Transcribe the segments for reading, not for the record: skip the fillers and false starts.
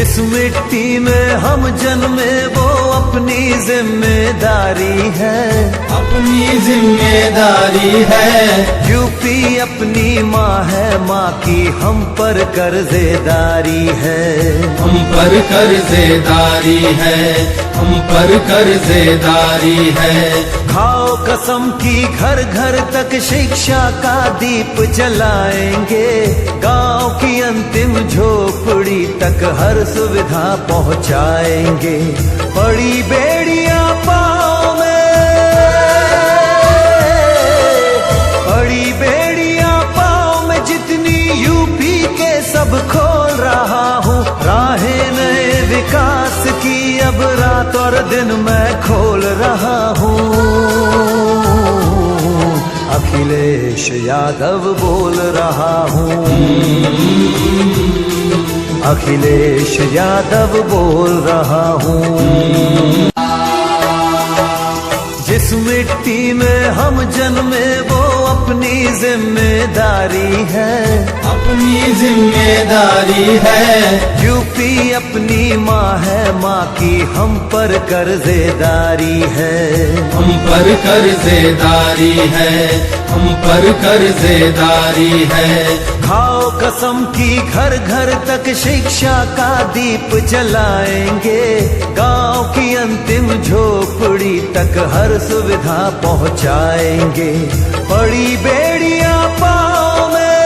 जिस मिट्टी में हम जन्मे वो अपनी जिम्मेदारी है, अपनी जिम्मेदारी है। यूपी अपनी माँ है, माँ की हम पर कर्जेदारी है, हम पर कर्जेदारी है, हम पर कर्जेदारी है। खाओ कसम की घर घर तक शिक्षा का दीप जलाएंगे, गांव की अंतिम झोपड़ी तक हर सुविधा पहुंचाएंगे। बड़ी बेड़ियां पाँव में, बड़ी बेड़ियां पाँव में जितनी यूपी के सब खोल रहा हूँ। राहें नए विकास की अब रात और दिन मैं खोल रहा हूँ। अखिलेश यादव बोल रहा हूँ, अखिलेश यादव बोल रहा हूँ। जिस मिट्टी में हम जन्मे वो अपनी जिम्मेदारी है, अपनी जिम्मेदारी है। यूपी अपनी माँ है, माँ की हम पर कर्जेदारी है, हम पर कर्जेदारी है, हम पर कर्जेदारी है। खाओ कसम की घर घर तक शिक्षा का दीप जलाएंगे, गांव की अंतिम झोपड़ी तक हर सुविधा पहुंचाएंगे। बड़ी बेड़ियां पाँव में,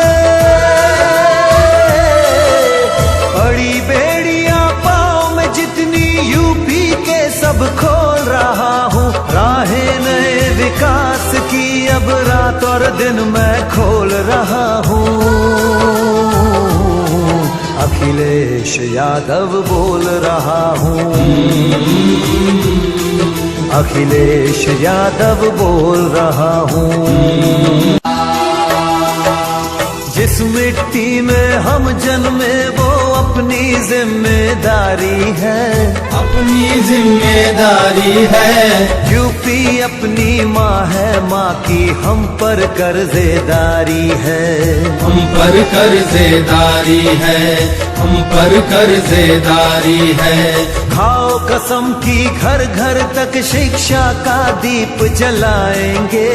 बड़ी बेड़ियां पाँव में जितनी यूपी के सब खोल रहा हूँ। राहें नए विकास की अब रात और दिन मैं खोल रहा हूँ। अखिलेश यादव बोल रहा हूँ, अखिलेश यादव बोल रहा हूँ। जिस मिट्टी में हम जन्मे वो अपनी जिम्मेदारी है, अपनी जिम्मेदारी है। यूपी अपनी माँ है, माँ की हम पर कर्जेदारी है, हम पर कर्जेदारी है, हम पर कर्जेदारी है। खाओ कसम की घर घर तक शिक्षा का दीप जलाएंगे,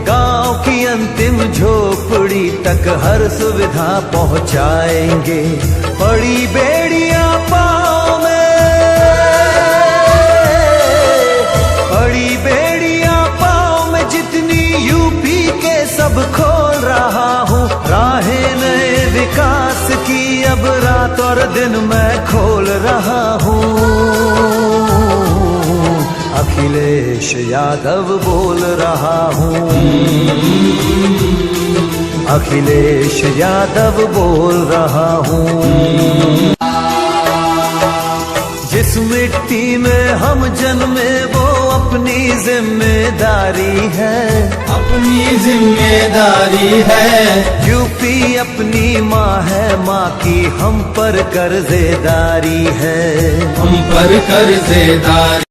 गांव की अंतिम झोपड़ी तक हर सुविधा पहुंचाएंगे। बड़ी बेड़ियां पाँव में, बड़ी बेड़ियां पाँव में जितनी यूपी के सब खोल रहा हूँ। राहें नए विकास की अब रात और दिन मैं खोल रहा हूँ। अखिलेश यादव बोल रहा हूँ, अखिलेश यादव बोल रहा हूँ। जिस मिट्टी में हम जन्मे वो अपनी जिम्मेदारी है, अपनी जिम्मेदारी है। यूपी अपनी माँ है, माँ की हम पर कर्जेदारी है, हम पर कर्जेदारी